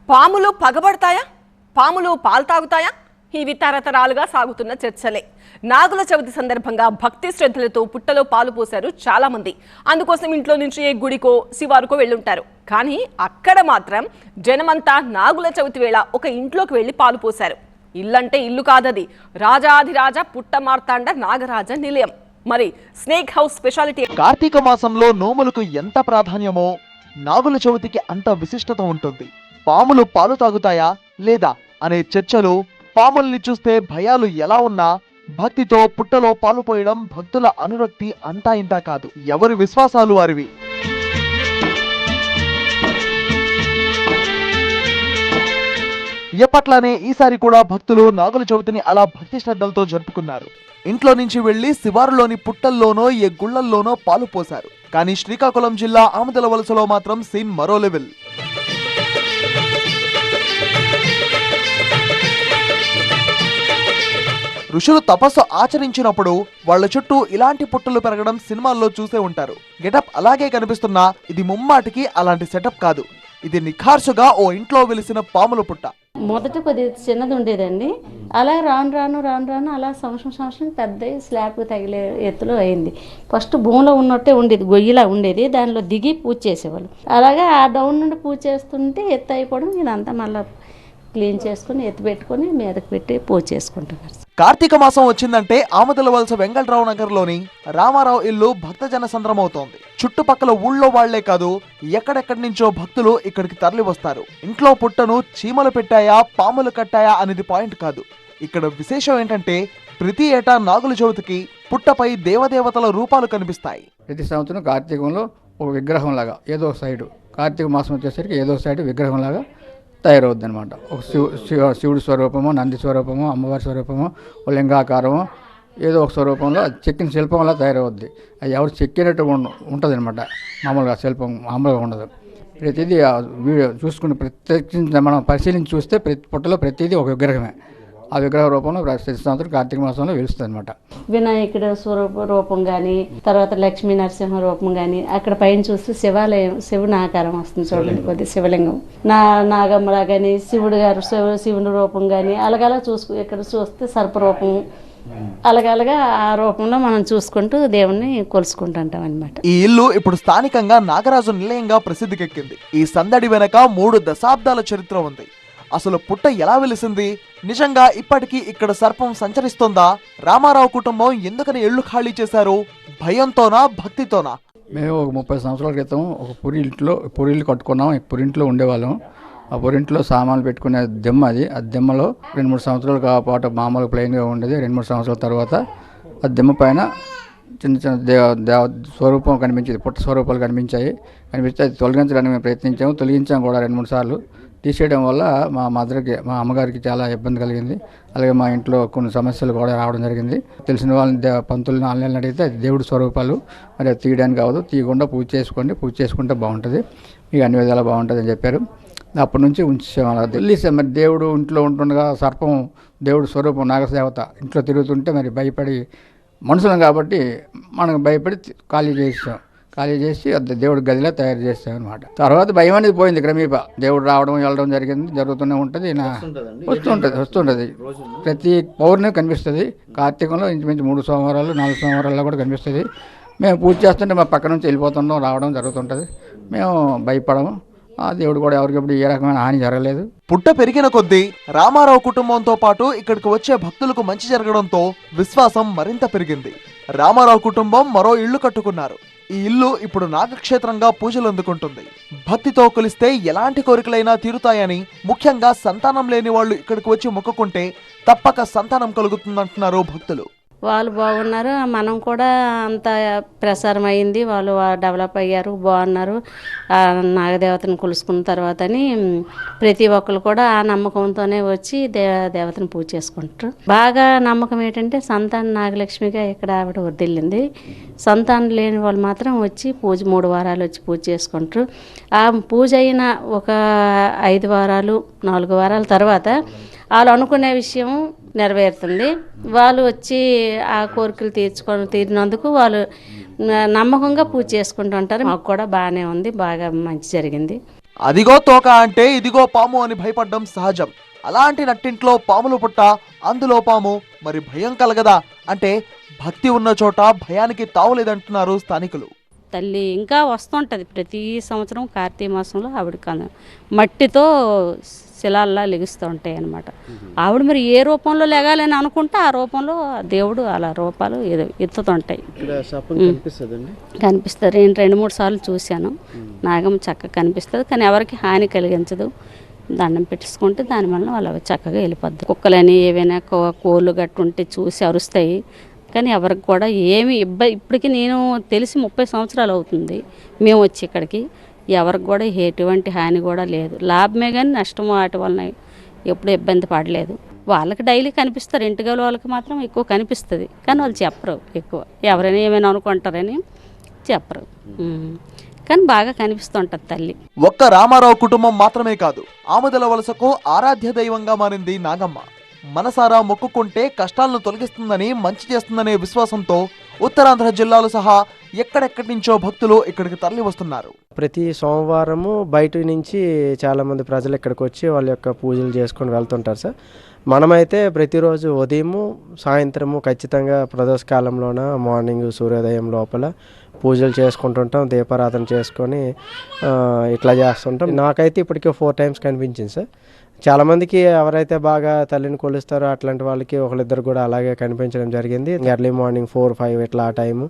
పాములు పగబడతాయా? పాములు పాలు తాగుతాయా? ఇవి తరతరాలుగా సాగుతున్న చర్చలే. నాగుల చవితి సందర్భంగా భక్తి శ్రద్ధలతో పుట్టలో పాలు పోశారు చాలా మంది. అందుకోసం ఇంట్లో నుంచి ఏ గుడికో శివారుకో వెళ్ళుంటారు. కానీ అక్కడ మాత్రం జనమంతా నాగుల చవితి వేళ ఒక ఇంట్లోకి వెళ్ళి పాలు పోశారు. ఇల్లంటే ఇల్లు కాదది, రాజాధిరాజ పుట్టమార్తాండ నాగరాజ నిలయం. మరి స్నేక్ హౌస్ స్పెషాలిటీ. కార్తీక మాసంలో నోములకు ఎంత ప్రాధాన్యమో నాగుల చవితికి అంత విశిష్టత ఉంటుంది. పాములు పాలు తాగుతాయా లేదా అనే చర్చలు, పాముల్ని చూస్తే భయాలు ఎలా ఉన్నా భక్తితో పుట్టలో పాలు పోయడం భక్తుల అనురక్తి అంతా ఇంతా కాదు. ఎవరి విశ్వాసాలు వారివి. ఎప్పట్లానే ఈసారి కూడా భక్తులు నాగుల చవితిని అలా భక్తి శ్రద్ధలతో జరుపుకున్నారు. ఇంట్లో నుంచి వెళ్లి శివారులోని పుట్టల్లోనో ఏ గుళ్లల్లోనో పాలు పోశారు. కానీ శ్రీకాకుళం జిల్లా ఆమదల వలసలో మాత్రం సీన్ మరో లెవెల్. ఋషులు తపస్సు ఆచరించినప్పుడు వాళ్ల చుట్టూ ఇలాంటి పుట్టలు పెరగడం సినిమాల్లో చూసే ఉంటారు. గెటప్ అలాగే కనిపిస్తున్నా ఇది ముమ్మాటికి అలాంటి సెటప్ కాదు. ఇది నిఖార్సుగా ఓ ఇంట్లో వెలిసిన పాముల పుట్ట. మొదట కొద్దిగా చిన్నది ఉండేదండి. అలా రాను అలా సంవత్సరం పెద్ద స్లాబ్ తగిలే ఎత్తులో అయింది. ఫస్ట్ భూమిలో ఉన్నట్టే ఉండేది, గొయ్యిలా ఉండేది. దానిలో దిగి పూజ చేసేవాళ్ళు. అలాగే ఆ డౌన్ నుండి పూజ చేస్తుంటే ఎత్తు అయిపోవడం, ఇదంతా మళ్ళీ క్లీన్ చేసుకుని ఎత్తి పెట్టుకుని మీదకి పెట్టి పూజ చేసుకుంటున్నారు. కార్తీక మాసం వచ్చిందంటే ఆమదల వలస వెంగళరావు నగర్ లోని రామారావు ఇల్లు భక్తజన సంద్రమవుతోంది. చుట్టుపక్కల ఊళ్ళో వాళ్లే కాదు, ఎక్కడెక్కడి నుంచో భక్తులు ఇక్కడికి తరలి వస్తారు. ఇంట్లో పుట్టను చీమలు పెట్టాయా పాములు కట్టాయా అనేది పాయింట్ కాదు. ఇక్కడ విశేషం ఏంటంటే ప్రతి ఏటా నాగుల చవితికి పుట్టపై దేవదేవతల రూపాలు కనిపిస్తాయి. ప్రతి సంవత్సరం కార్తీకంలో ఒక విగ్రహం లాగా ఏదో సైడు, కార్తీక మాసం వచ్చేసరికి ఏదో సైడు విగ్రహం లాగా తయారవుద్ది అనమాట. ఒక శివుడి స్వరూపము, నంది స్వరూపము, అమ్మవారి స్వరూపము, ఒక లింగాకారము, ఏదో ఒక స్వరూపంలో చెక్కిన శిల్పంలా తయారవుద్ది. అది ఎవరు చెక్కినట్టు ఉంటుంది అనమాట. మామూలుగా శిల్పం మామూలుగా ఉండదు. ప్రతిదీ వీడియో చూసుకుని ప్రత్యేకించి మనం పరిశీలించి చూస్తే ప్రతి పుట్టలో ప్రతిదీ ఒక విగ్రహమే. ఆ విగ్రహ రూపంలో ప్రతి సంవత్సరం కార్తీక మాసంలో వెలుస్తుంది అనమాట. వినాయకుడు రూపం కానీ, తర్వాత లక్ష్మీ నరసింహ రూపం కానీ, అక్కడ పైన చూస్తే శివాలయం, శివుని ఆకారం వస్తుంది చూడండి, కొద్ది శివలింగం, నాగమ్మలా కానీ, శివుడు గారు శివుని రూపం కానీ అలాగలా ఇక్కడ చూస్తే సర్పరూపం, అలాగలగా ఆ రూపంలో మనం చూసుకుంటూ దేవుణ్ణి కొలుసుకుంటుంటాం అనమాట. ఈ ఇల్లు ఇప్పుడు స్థానికంగా నాగరాజు నిలయంగా ప్రసిద్ధికెక్కింది. ఈ సందడి వెనక 3 దశాబ్దాల చరిత్ర ఉంది. అసలు పుట్ట ఎలా వెలిసింది? నిజంగా ఇప్పటికీ ఇక్కడ సర్పం సంచరిస్తోందా? రామారావు కుటుంబం ఎందుకని ఇళ్లు ఖాళీ చేశారు? భయంతోనా భక్తితోనా? మేము ఒక 30 సంవత్సరాల క్రితం ఒక పురిల్లు కట్టుకున్నాం. ఈ పురింట్లో ఉండేవాళ్ళం. ఆ పురింట్లో సామాన్లు పెట్టుకునే దిమ్మ అది. ఆ దిమ్మలో 2-3 సంవత్సరాల పాటు మామూలుగా ప్లెయిన్గా ఉండేది. 2-3 సంవత్సరాల తర్వాత ఆ దిమ్మ పైన చిన్న దేవ స్వరూపం కనిపించేది, పుట్ట స్వరూపాలు కనిపించాయి. అది తొలగించడానికి మేము తొలగించాం కూడా 2-3 సార్లు. తీసేయడం వల్ల మా అమ్మగారికి చాలా ఇబ్బంది కలిగింది. అలాగే మా ఇంట్లో కొన్ని సమస్యలు కూడా రావడం జరిగింది. తెలిసిన వాళ్ళని పంతులను ఆన్లైన్ అడిగితే అది దేవుడి స్వరూపాలు, మరి అది తీయడానికి అవ్వదు, తీయకుండా పూజ చేసుకుంటే బాగుంటుంది, మీకు అన్ని విధాలా బాగుంటుంది అని చెప్పారు. అప్పటి నుంచి ఉంచాం. అలా తెలిసే మరి దేవుడు ఇంట్లో ఉంటుండగా సర్పం దేవుడు స్వరూపం నాగదేవత ఇంట్లో తిరుగుతుంటే మరి భయపడి మనుషులం కాబట్టి మనకు భయపడి ఖాళీ చేసి దేవుడి గదిలో తయారు చేస్తాం అనమాట. తర్వాత భయం అనేది పోయింది క్రమేపా. దేవుడు రావడం వెళ్ళడం జరుగుతూనే ఉంటుంది. వస్తుంటుంది ప్రతి పౌర్ణమి కనిపిస్తుంది. కార్తీకంలో ఇంచుమించు 3 సోమవారాలు 4 సోమవారాల్లో కూడా కనిపిస్తుంది. మేము పూజ చేస్తుంటే మా పక్క నుంచి వెళ్ళిపోతుండం రావడం జరుగుతుంటుంది. మేము భయపడము. ఆ దేవుడు కూడా ఎవరికి ఎప్పుడు ఏ రకమైన హాని జరగలేదు. పుట్ట పెరిగిన కొద్దీ రామారావు కుటుంబంతో పాటు ఇక్కడికి వచ్చే భక్తులకు మంచి జరగడంతో విశ్వాసం మరింత పెరిగింది. రామారావు కుటుంబం మరో ఇళ్లు కట్టుకున్నారు. ఈ ఇల్లు ఇప్పుడు నాగక్షేత్రంగా పూజలు అందుకుంటుంది. భక్తితో కొలిస్తే ఎలాంటి కోరికలైనా తీరుతాయని, ముఖ్యంగా సంతానం లేని వాళ్ళు ఇక్కడికి వచ్చి మొక్కుకుంటే తప్పక సంతానం కలుగుతుందంటున్నారు భక్తులు. వాళ్ళు బాగున్నారు, మనం కూడా అంత ప్రసారం అయింది, వాళ్ళు డెవలప్ అయ్యారు, బాగున్నారు. నాగదేవతను కొలుసుకున్న తర్వాతని ప్రతి ఒక్కరు కూడా ఆ నమ్మకంతోనే వచ్చి దేవతను పూజ చేసుకుంటారు. బాగా నమ్మకం ఏంటంటే సంతాన నాగలక్ష్మిగా ఇక్కడ ఆవిడ వర్ధిల్లింది. సంతానం లేని వాళ్ళు మాత్రం వచ్చి 3 వారాలు వచ్చి పూజ చేసుకుంటారు. ఆ పూజ అయిన ఒక 5 వారాలు 4 వారాల తర్వాత వాళ్ళు అనుకునే విషయం నెరవేరుతుంది. వాళ్ళు వచ్చి ఆ కోరికలు తీరినందుకు వాళ్ళు నమ్మకంగా పూజ చేసుకుంటూ ఉంటారు. మాకు కూడా బాగానే ఉంది, బాగా మంచి జరిగింది. అదిగో తోక అంటే ఇదిగో పాము అని భయపడ్డం సహజం. అలాంటి నట్టింట్లో పాములు పుట్ట, అందులో పాము, మరి భయం కలగదా అంటే భక్తి ఉన్న చోట భయానికి తావులేదంటున్నారు స్థానికులు. తల్లి ఇంకా వస్తుంటుంది ప్రతి సంవత్సరం కార్తీక మాసంలో ఆవిడ మట్టితో శిలాల్లా లెగుస్తూ ఉంటాయి అన్నమాట. ఆవిడ మరి ఏ రూపంలో లెగాలని అనుకుంటే ఆ రూపంలో దేవుడు అలా రూపాలు ఎత్తుతుంటాయి. కనిపిస్తుంది. నేను 2-3 సార్లు చూశాను. నాగం చక్కగా కనిపిస్తుంది, కానీ ఎవరికి హాని కలిగించదు. దండం పెట్టేసుకుంటే దాని వల్ల వాళ్ళు చక్కగా వెళ్ళిపోద్ది. కుక్కలని ఏవైనా కోళ్ళు గట్టు ఉంటే చూసి అరుస్తాయి, కానీ ఎవరికి కూడా ఏమి ఇప్పటికి నేను తెలిసి 30 సంవత్సరాలు అవుతుంది మేము వచ్చి ఇక్కడికి. ఎవరికి కూడా ఎటువంటి హాని కూడా లేదు. లాభమే కానీ నష్టము వాటి వలన ఎప్పుడు ఇబ్బంది పడలేదు. వాళ్ళకి డైలీ కనిపిస్తారు, ఇంటిగల వాళ్ళకి మాత్రం ఎక్కువ కనిపిస్తుంది, కానీ వాళ్ళు చెప్పరు. ఎక్కువ ఎవరైనా ఏమైనా అనుకుంటారని చెప్పరు, కానీ బాగా కనిపిస్తుంటుంది తల్లి. ఒక్క రామారావు కుటుంబం మాత్రమే కాదు, ఆమదల వలసకు ఆరాధ్య దైవంగా మారింది నాగమ్మ. మనసారా మొక్కుకుంటే కష్టాలను తొలగిస్తుందని, మంచి చేస్తుందనే విశ్వాసంతో ఉత్తరాంధ్ర జిల్లాలు సహా ఎక్కడెక్కడి నుంచో భక్తులు ఇక్కడికి తరలి వస్తున్నారు. ప్రతి సోమవారము బయట నుంచి చాలామంది ప్రజలు ఇక్కడికి వచ్చి వాళ్ళ యొక్క పూజలు చేసుకొని వెళ్తుంటారు సార్. మనమైతే ప్రతిరోజు ఉదయము సాయంత్రము ఖచ్చితంగా ప్రదోషకాలంలోన మార్నింగ్ సూర్యోదయం లోపల పూజలు చేసుకుంటుంటాం, దీపారాధన చేసుకొని ఇట్లా చేస్తుంటాం. నాకైతే ఇప్పటికే 4 times కనిపించింది సార్. చాలామందికి ఎవరైతే బాగా తల్లిని కొలుస్తారో అట్లాంటి వాళ్ళకి ఒకళ్ళిద్దరు కూడా అలాగే కనిపించడం జరిగింది. ఎర్లీ మార్నింగ్ 4-5 ఇట్లా ఆ టైము,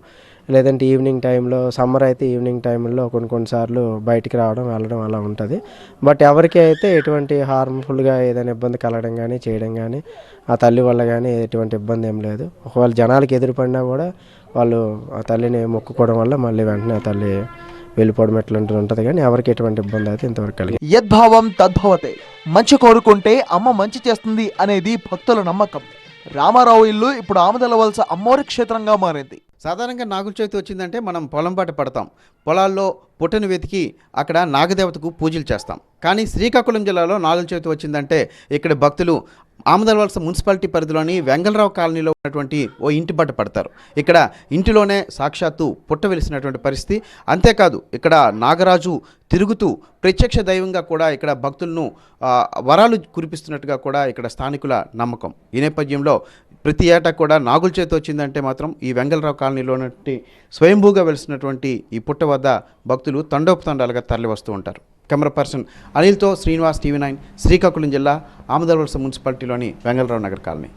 లేదంటే ఈవినింగ్ టైంలో, సమ్మర్ అయితే ఈవినింగ్ టైంలో కొన్నిసార్లు బయటికి రావడం వెళ్ళడం అలా ఉంటుంది. బట్ ఎవరికి అయితే ఎటువంటి హార్మ్ఫుల్గా ఏదైనా ఇబ్బంది కలగడం కానీ చేయడం కానీ ఆ తల్లి వల్ల కానీ ఎటువంటి ఇబ్బంది ఏం లేదు. ఒకవేళ జనాలకి ఎదురుపడినా కూడా వాళ్ళు ఆ తల్లిని మొక్కుకోవడం వల్ల మళ్ళీ వెంటనే ఆ తల్లి వెళ్ళిపోవడం ఎట్లాంటిది ఉంటుంది, కానీ ఎవరికి ఎటువంటి ఇబ్బంది అయితే ఇంతవరకు కలిగి. యద్భావం తద్భవతే. మంచి కోరుకుంటే అమ్మ మంచి చేస్తుంది అనేది భక్తుల నమ్మకం. రామారావు ఇల్లు ఇప్పుడు ఆమదల వలస అమ్మోరి క్షేత్రంగా మారింది. సాధారణంగా నాగుల చవితి వచ్చిందంటే మనం పొలం బాట పడతాం, పొలాల్లో పుట్టను వెతికి అక్కడ నాగదేవతకు పూజలు చేస్తాం. కానీ శ్రీకాకుళం జిల్లాలో నాగుల చవితి వచ్చిందంటే ఇక్కడ భక్తులు ఆమదల వలస మున్సిపాలిటీ పరిధిలోని వెంగళరావు కాలనీలో ఉన్నటువంటి ఓ ఇంటి బాట పడతారు. ఇక్కడ ఇంటిలోనే సాక్షాత్తు పుట్ట వెలిసినటువంటి పరిస్థితి. అంతేకాదు ఇక్కడ నాగరాజు తిరుగుతూ ప్రత్యక్ష దైవంగా కూడా ఇక్కడ భక్తులను వరాలు కురిపిస్తున్నట్టుగా కూడా ఇక్కడ స్థానికుల నమ్మకం. ఈ నేపథ్యంలో ప్రతి ఏటా కూడా నాగుల చవితి వచ్చిందంటే మాత్రం ఈ వెంగళరావు కాలనీలో ఉన్నటువంటి స్వయంభూగా వెలిసినటువంటి ఈ పుట్ట వద్ద భక్తులు తండోపతండాలుగా తరలి వస్తూ ఉంటారు. కెమెరా పర్సన్ అనిల్తో శ్రీనివాస్, TV9, శ్రీకాకుళం జిల్లా ఆమదల వలస మున్సిపాలిటీలోని వెంగళరావు నగర్ కాలనీ.